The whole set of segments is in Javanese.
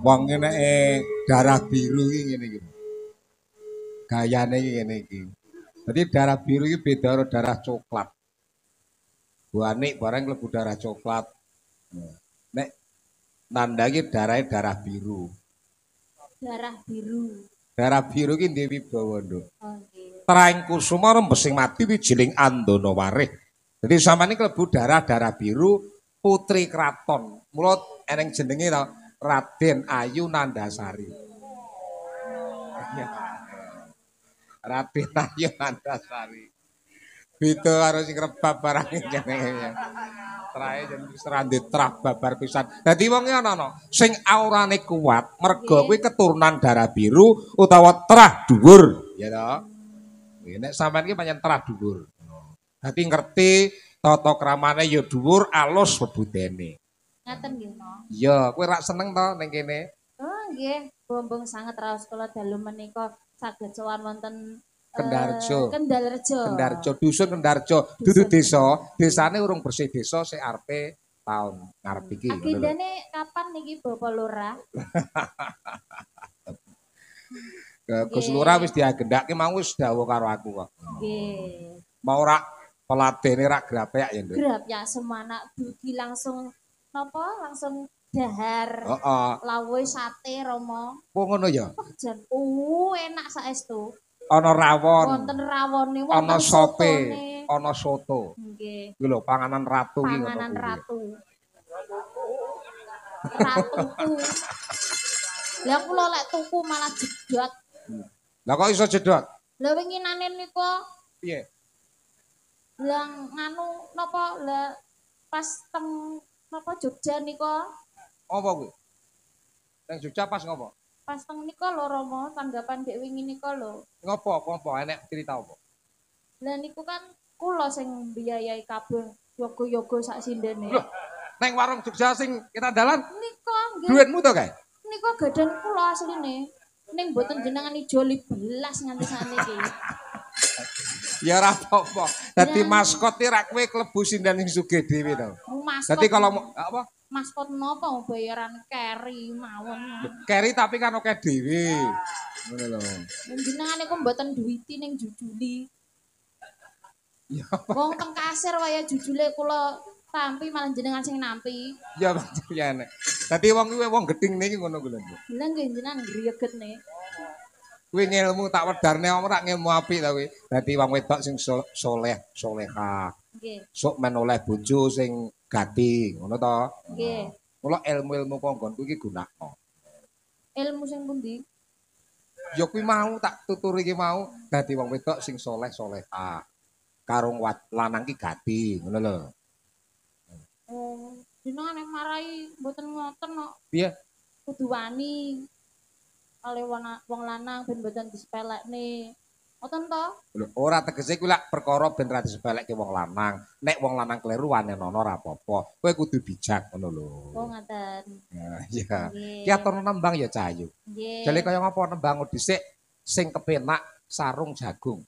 Wong eneke darah biru iki ngene iki. Gayane iki ngene iki. Dadi darah biru iki beda karo darah coklat. Buanik barang klebu darah coklat. Nek tanda iki darahe darah biru. Darah biru. Darah biru iki Dewi Bawanda. Nggih. Traing kusuma rembesing mati wijiling andana warih. Dadi sampeyan iki klebu darah biru putri kraton. Mula eneng jenenge to Raden Ayu Nandasari. Raden Ayu Nandasari. Beda karo sing rebab barang jenenge. Trae yen wis randhe trah babar pisan. Dadi wong iki ana sing aurane kuat merga kuwi keturunan darah biru utawa trah dhuwur, ya to. Nek sampean iki pancen trah dhuwur. Dadi ngerti tata kramane ya dhuwur, alus bebudene. Ngaten nggih, Mo. Iya, kowe rak seneng to ning kene? Oh, nggih. Bombong sanget raos kula dalu menika saged sowan wonten Kendarjo. Kendalrejo. Kendarjo, dusun Kendarjo. Dudu desa, desane urung bersih desa sik arepe taun ngarep iki. Agendane kapan niki Bapak Lurah? Gus Lurah wis diagendake mau wis dawuh karo aku kok. Nggih. Mau rak peladene rak grapek ya, Nduk. Grab ya semana dugi langsung napa? Langsung dahar. Heeh. Lawuh sate Romo. Oh ngono ya. Oh, jan enak saestu. Ana rawon. Wonten rawone, Ana wonten sope, sotone. ana soto. Nggih. Kuwi lho panganan ratu iki ngono. Panganan ratu. Ratuku. Lah kula lek tuku malah jedot. Lah kok iso jedot? Lah winginane nika Piye? lah nganu napa lah pas teng napa Jogja nika Apa kuwi? Nang Jogja pas ngopo? pas teng nika lho Rama tanggapan dek wingi nika lho. Ngopo? Apa enek cerita apa? Lah niku kan kula sing mbiayai kabeh yoga-yoga sak sindene. Loh, neng warung Jogja sing kita dalan Nika nggih. duitmu to, kae? Nika gadan kula asline. Ning mboten jenengan ijoli belas nganti sakniki. Ya ora apa-apa. Dadi maskot iki rak kowe klebu sindan sing sugih dhewe to. Dadi kalau apa? Maskot napa bayaran carry mawon. Carry tapi kan oke dhewe. Ngono lho. Jenengan niku mboten duwiti ning jujuli. Ya. Wong teng kasir waya jujule kula Tampi malah jenengan sing nampi. Ya pancen. Dadi wong kuwi wong gedhing niki ngono kuwi lho. Lah nggih jenengan gregetne. Kuwi ngilmu tak wedarne ora ngilmu apik ta kuwi. Dadi wong wedok sing soleh, solehah. Nggih. Sok men oleh bojo sing gati, ngono to. Nggih. Mula ilmu-ilmu kanggonku iki gunakno. Ilmu sing pundi? Ya kuwi mau tak tuturi iki mau dadi wong wedok sing soleh, solehah. Karo lanang ki gati, ngono lho. Oh, jenengan nek marai mboten ngoten kok. Piye? Kudu wani. Kali wong lanang ben mboten disepelekne. Ngoten to? Lho, ora tegese kuwi lak perkara ben ra disepelekke wong lanang. Nek wong lanang kleru wanenono ora apa-apa. Kowe kudu bijak ngono lho. Oh, ngoten. Nah, iya. Nggih. Ki atur nembang ya Cahayu. Nggih. Jale kaya ngapa nembang dhisik sing kepenak sarung jagung.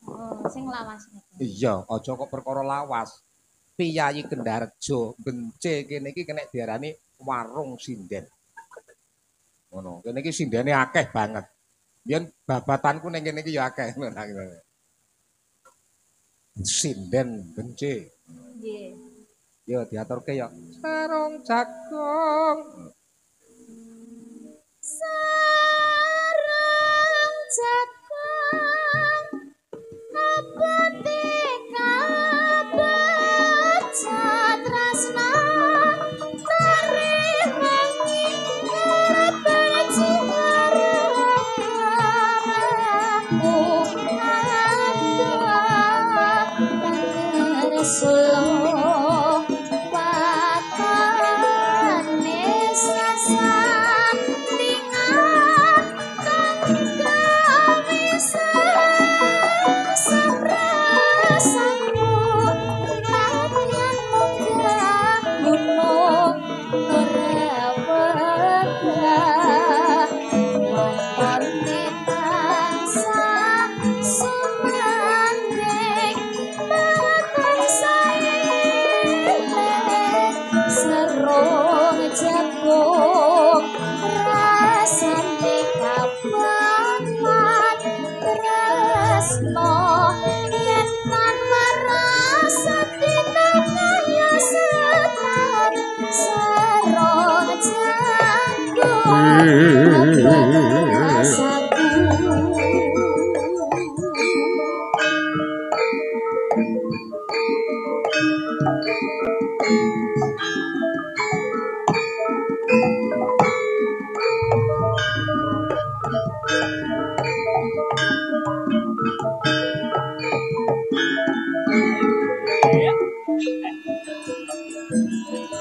Oh, sing lawas niku. Iya, aja kok perkara lawas. Piyayi Kendarjo bence kene iki kena diarani warung sinden. Ngono. Kene iki sindene akeh banget. Yen babatanku ning kene iki ya akeh ngono. Sinden bence. Nggih. Yo diaturke ya sarung jagung. Sarang jagung abadi kabaca tresna mari wangi kabaci karaku abda Rasulullah patane sasan lingan kang gawe saprasamu nadyan munggah gunung Nurawadah watone tansah sumandhing matan saileng serung jagung rasane kabanget tresno yen kan marasa dinaya setan serung jagung rasaku.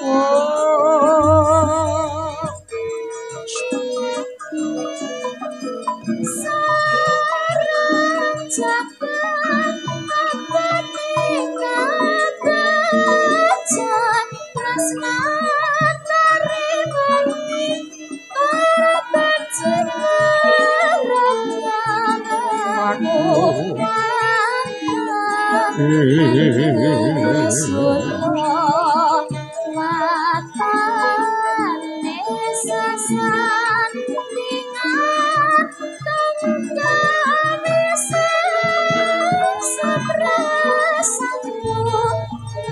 Oh. Sarang jagung abadi kabaca tresna narimangi kabaci Rasulullah watane sasan lingan kang gawe saprasamu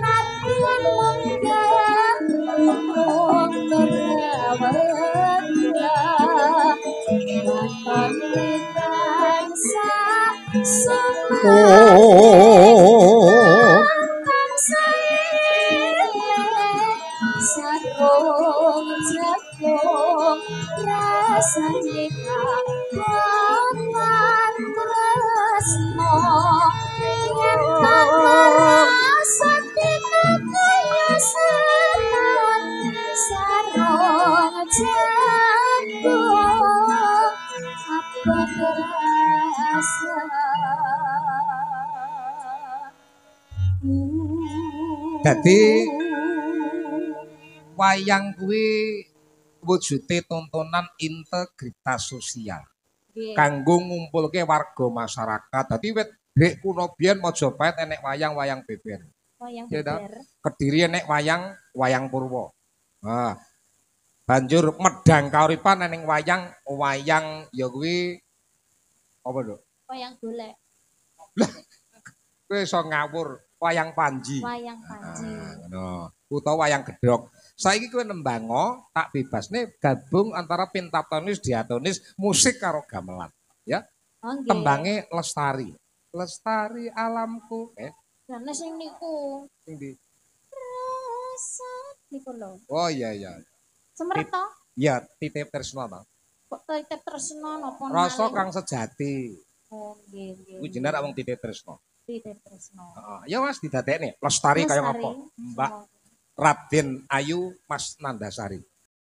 nadyan munggah gunung Nurawadah watone tansah Oh. kang saileng sarung jagung rasane kabanget tresno yen tak ngrasa dinaya setan sarung jagung apa rasa Dadi wayang kuwi wujude tontonan integritas sosial. Nggih. Kanggo ngumpulke warga masyarakat. Dadi wit dhek kuno biyen Majapahit enek wayang-wayang beber. Wayang Ya ta? beber. Kediri enek wayang Purwa. Nah, banjur medang kauripan ening wayang ya kuwi apa lho? Wayang golek. Kowe iso ngawur wayang Panji. Wayang Panji. No, utawa wayang gedhog. Saiki kowe nembango tak bebasne gabung antara pentatonis, diatonis, musik karo gamelan. Ya, Oh nggih. tembange lestari. Lestari alamku. Jane sing niku. Sing di. Rasa niku lho. Oh iya iya. Semret to? Iya, titip tresno to. Kok titip tresno napa Rasa malih? kang sejati. Oh nggih nggih. Kuwi jenenge wong titip tresno. Titip tresno. Heeh, ya Mas didadekne. Lestari kaya Lestari. ngopo? Mbak Raden Ayu Mas Nandasari.